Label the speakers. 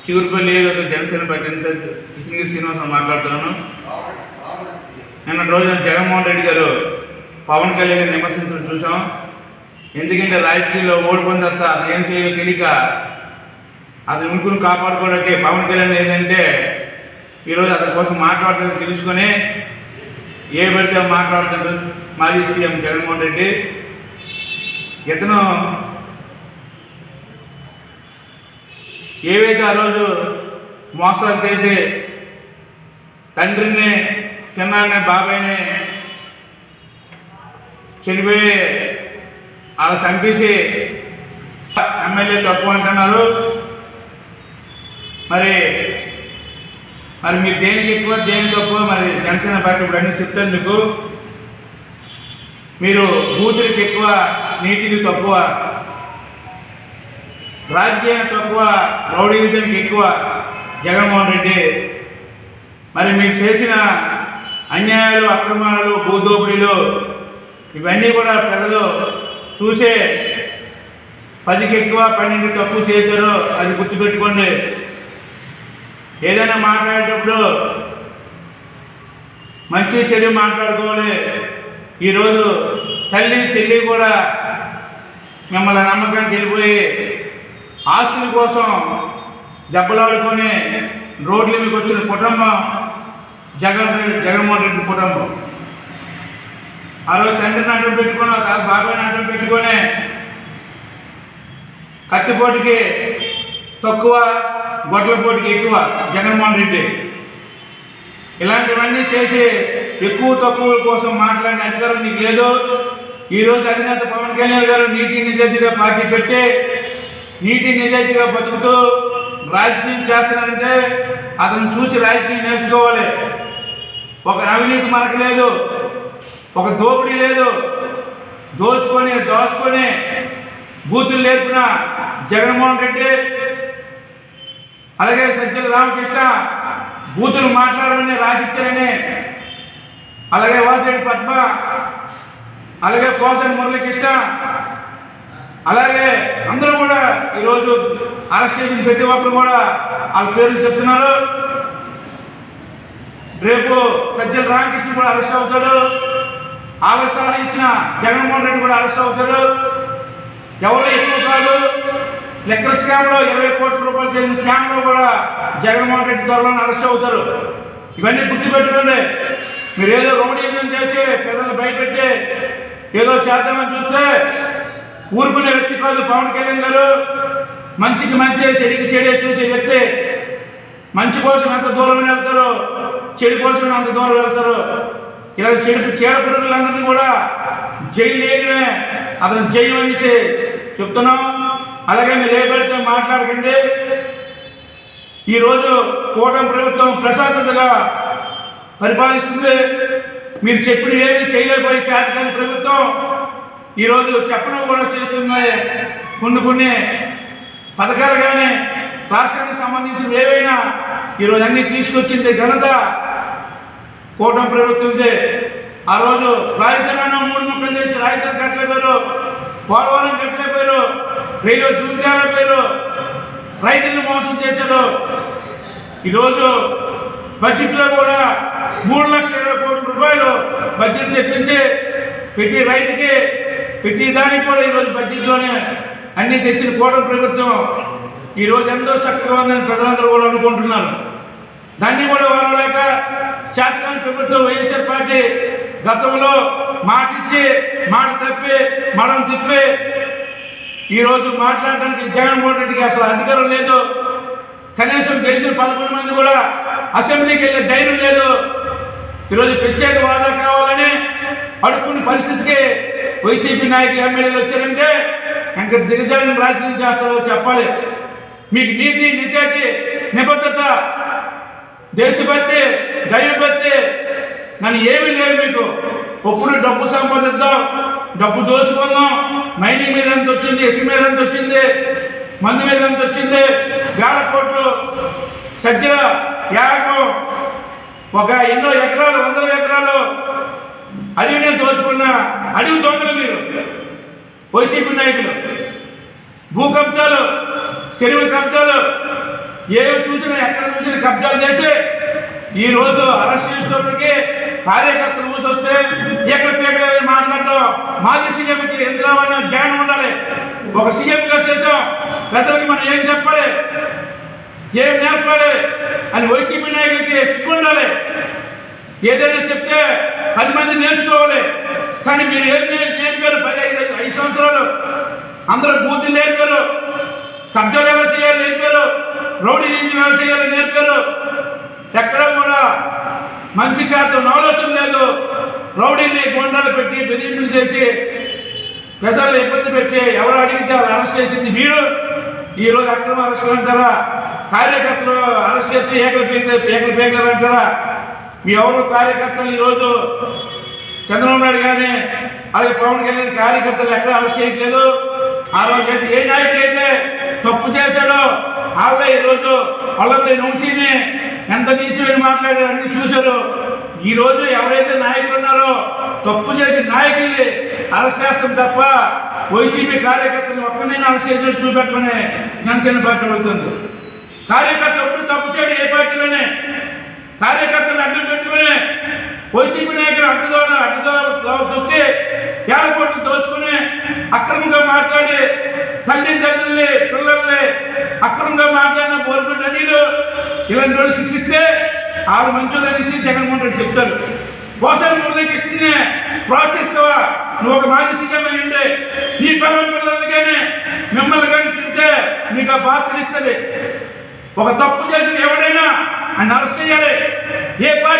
Speaker 1: Chigurupalli Janasena party Krishnagiri Srinivasarao మాట్లాడుతున్నాను. నిన్న రోజున జగన్మోహన్ రెడ్డి గారు పవన్ కళ్యాణ్ విమర్శించడం చూసాం. ఎందుకంటే రాజకీయాల్లో ఓడిపోయిన తర్వాత అతను ఏం చేయాలో తెలియక అతని ఉనికిని కాపాడుకోవడానికి పవన్ కళ్యాణ్ ఏదంటే ఈరోజు అతని కోసం మాట్లాడుతుందని తెలుసుకొని ఏ పడితే మాట్లాడుతుంటారు మాజీ సీఎం జగన్మోహన్ రెడ్డి. ఇతను ఏవైతే ఆ రోజు మోసాలు చేసి తండ్రిని చిన్నాన్ని బాబాయిని చనిపోయి అలా చంపేసి ఎమ్మెల్యే తప్పు అంటున్నారు. మరి మరి మీరు దేనికి ఎక్కువ దేనికి తక్కువ మరి జనసేన పార్టీ ఇప్పుడు అన్నీ చెప్తాను మీకు. మీరు బూతులకి ఎక్కువ, నీతికి తక్కువ, రాజకీయం తక్కువ, రౌడీజంకి ఎక్కువ జగన్మోహన్ రెడ్డి. మరి మీరు చేసిన అన్యాయాలు, అక్రమాలు, భూదోపిడీలు ఇవన్నీ కూడా ప్రజలు చూసే 10కి ఎక్కువ 12 తక్కువ చేశారు. అది గుర్తుపెట్టుకోండి. ఏదైనా మాట్లాడేటప్పుడు మంచి చెడు మాట్లాడుకోవాలి. ఈరోజు తల్లి చెల్లి కూడా మిమ్మల్ని నమ్మకానికి వెళ్ళిపోయి ఆస్తుల కోసం దెబ్బలాడుకొని రోడ్ల మీకు వచ్చిన కుటుంబం జగన్మోహన్ రెడ్డి కుటుంబం. ఆ రోజు తండ్రిని అడ్డం పెట్టుకొని బాబాయిని అడ్డం పెట్టుకొని కత్తిపోటుకి తక్కువ, గొడ్ల పోటుకి ఎక్కువ జగన్మోహన్ రెడ్డి. ఇలాంటివన్నీ చేసి ఎక్కువ తక్కువ కోసం మాట్లాడిన అధికారం నీకు లేదు. ఈరోజు అధినేత పవన్ కళ్యాణ్ గారు నీతి నిజాయితీగా పార్టీ పెట్టి నీతి నిజాయితీగా బతుకుతూ రాజకీయం చేస్తున్నారంటే అతను చూసి రాజకీయం నేర్చుకోవాలి. ఒక అవినీతి మనకు లేదు, ఒక దోపిడీ లేదు. దోసుకొని బూతులు నేర్పిన జగన్మోహన్ రెడ్డి, అలాగే సజ్జల రామకృష్ణ బూతులు మాట్లాడమని రాసిచ్చారని, అలాగే వాసిరెడ్డి పద్మ, అలాగే పోసని మురళీకృష్ణ, అలాగే అందరూ కూడా ఈరోజు అరెస్ట్ చేసిన ప్రతి ఒక్కరు కూడా వాళ్ళ పేర్లు చెప్తున్నారు. రేపు సజ్జల రామకృష్ణ కూడా అరెస్ట్ అవుతాడు. ఆగస్టు సలహా ఇచ్చిన జగన్మోహన్ రెడ్డి కూడా అరెస్ట్ అవుతాడు. ఎవరు ఎక్కువ కాదు. లెక్కల స్కామ్లో 20 కోట్ల రూపాయలు చేసిన స్కామ్లో కూడా జగన్మోహన్ రెడ్డి త్వరలోనే అరెస్ట్ అవుతారు. ఇవన్నీ గుర్తుపెట్టుకోండి. మీరు ఏదో రౌడీజం చేసి ప్రజలు భయపెట్టి ఏదో చేద్దామని చూస్తే ఊరుకునే వ్యక్తి కాదు పవన్ కళ్యాణ్ గారు. మంచికి మంచి, చెడికి చెడే చూసే వ్యక్తి. మంచి కోసం ఎంత దూరం వెళ్తారో, చెడు కోసం అంత దూరం వెళ్తారు. ఇలా చీడ పురుగులందరినీ కూడా జైలు వేయడమే అతను జైలు అనేసి చెప్తున్నాం. అలాగే మీరు ఏ పడితే మాట్లాడకండి. ఈరోజు కూటమి ప్రభుత్వం ప్రశాంతతగా పరిపాలిస్తుంది. మీరు చెప్పిన ఏమి చేయలేకపోయి చేతకాని ప్రభుత్వం ఈరోజు చెప్పడం కూడా చేస్తున్నాయి. కొన్ని పథకాలు కానీ రాష్ట్రానికి సంబంధించిన ఏవైనా ఈరోజు అన్నీ తీసుకొచ్చింది ఘనత కూటమి ప్రభుత్వంది. ఆ రోజు రాజధాని 3 ముక్కలు చేసి రాజధాని కట్టలేపారు, పోలవరం కట్టలేపారు, రైల్వే జూన్ తేలేపారు, రైతులను మోసం చేశారు. ఈరోజు బడ్జెట్లో కూడా 3,20,000 కోట్ల రూపాయలు బడ్జెట్ తెప్పించి ప్రతి రైతుకి ప్రతి దానికి కూడా ఈరోజు బడ్జెట్లోనే అన్నీ తెచ్చిన కూటమి ప్రభుత్వం ఈరోజు ఎంతో చక్కగా ఉందని ప్రజలందరూ కూడా అనుకుంటున్నారు. దాన్ని కూడా వారలేక చేతకాని ప్రభుత్వం వైఎస్ఆర్ పార్టీ గతంలో మాటిచ్చి మాట తప్పి మడం తిప్పి ఈరోజు మాట్లాడడానికి జగన్మోహన్ రెడ్డికి అసలు అధికారం లేదు. కనీసం గెలిచిన 11 మంది కూడా అసెంబ్లీకి వెళ్ళే ధైర్యం లేదు. ఈరోజు ప్రత్యేక హోదా కావాలని అడుక్కునే పరిస్థితికి వైసీపీ నాయకులు ఎమ్మెల్యేలు వచ్చారంటే ఇంకా దిగజారిన రాజకీయం చేస్తారో చెప్పాలి. మీకు నీతి నిజాయితీ నిబద్ధత దేశభక్తి దైవభక్తి నన్ను ఏమీ లేదు. మీకు ఒప్పుడు డబ్బు సంపాదిద్దాం, డబ్బు దోచుకుందాం, మైనింగ్ మీద ఎంత వచ్చింది, ఇసుక మీద ఎంత వచ్చింది, మందు మీద ఎంత వచ్చింది, 1,000 కోట్లు సజ్జల యాగం, ఒక ఎన్నో ఎకరాలు 100 ఎకరాలు అడవిని దోచుకున్న అడవి దొంగలు మీరు వైసీపీ నాయకులు. భూ కబ్జాలు, చెరువుల కబ్జాలు, ఏవి చూసినా ఎక్కడ చూసినా కబ్జాలు చేసి ఈరోజు అరెస్ట్ చేసినప్పటికీ కార్యకర్తలు ఊసొస్తే ఎక్కడ పేకలు మాట్లాడటం. మాజీ సీఎంకి ఎంతమైన జ్ఞానం ఉండాలి. ఒక సీఎంగా చేసాం, ప్రజలకి మనం ఏం చెప్పాలి, ఏం నేర్పాలి అని వైసీపీ నాయకులకి సిగ్గుండాలి. ఏదైనా చెప్తే 10 మంది నేర్చుకోవాలి. కానీ మీరు ఏం నేర్పారు? 5 సంవత్సరాలు అందరూ బూతులు నేర్పారు, కబ్జాలు ఎలా చేయాలి నేర్పారు, రౌడీ ఎలా చేయాలి నేర్పారు. ఎక్కడ కూడా మంచి శాతం ఆలోచన లేదు. రౌడీని గోండాలు పెట్టి బెదిరింపులు చేసి ప్రజలు ఇబ్బంది పెట్టి ఎవరు అడిగితే వాళ్ళు అరెస్ట్ చేసింది మీరు. ఈరోజు అక్రమ అరెస్టులు అంటారా? కార్యకర్తలు అరెస్ట్ చేస్తే ఏకలు పేకలు అంటారా? మీ ఎవరు కార్యకర్తలు ఈరోజు చంద్రబాబు నాయుడు కానీ అలాగే పవన్ కళ్యాణ్ కార్యకర్తలు ఎక్కడ అరెస్ట్ చేయట్లేదు. ఆ రోజు అయితే ఏ నాయకుడైతే తప్పు చేశాడో వాళ్ళే ఈరోజు వాళ్ళని వంశీని ఎంత నీచమైన మాట్లాడారు అన్ని చూశారు. ఈరోజు ఎవరైతే నాయకులు ఉన్నారో తప్పు చేసిన నాయకుల్ని అరెస్ట్ చేస్తాం తప్ప వైసీపీ కార్యకర్తలు ఒక్కరినైనా అరెస్ట్ చేసినట్టు చూపెట్టమని జనసేన పార్టీ అడుగుతుంది. కార్యకర్త ఎప్పుడు తప్పు చేయడం ఏ పార్టీలోనే కార్యకర్తలు అడ్డం పెట్టుకుని వైసీపీ నాయకులు అడ్డుదో తొక్కి 50 కోట్లు దోచుకుని అక్రమంగా మాట్లాడి తల్లిదండ్రుల్ని పిల్లల్ని అక్రమంగా మాట్లాడిన బోరుగుడ్డ నీళ్ళు ఇలాంటి వాళ్ళు శిక్షిస్తే ఆరు మంచోళ్ళనేసి జగన్మోహన్ రెడ్డి చెప్తారు. పోషణ మురళీకృష్ణని ప్రోత్సహిస్తావా? నువ్వు ఒక మాజీ సీఎం అయ్యండి, నీ పిల్లలు కానీ మిమ్మల్ని కానీ తిరిగితే మీకు ఆ బాధ తెలుస్తుంది. ఒక తప్పు చేసిన ఎవడైనా ఆయన అరెస్ట్ చేయాలి. ఏ పార్టీ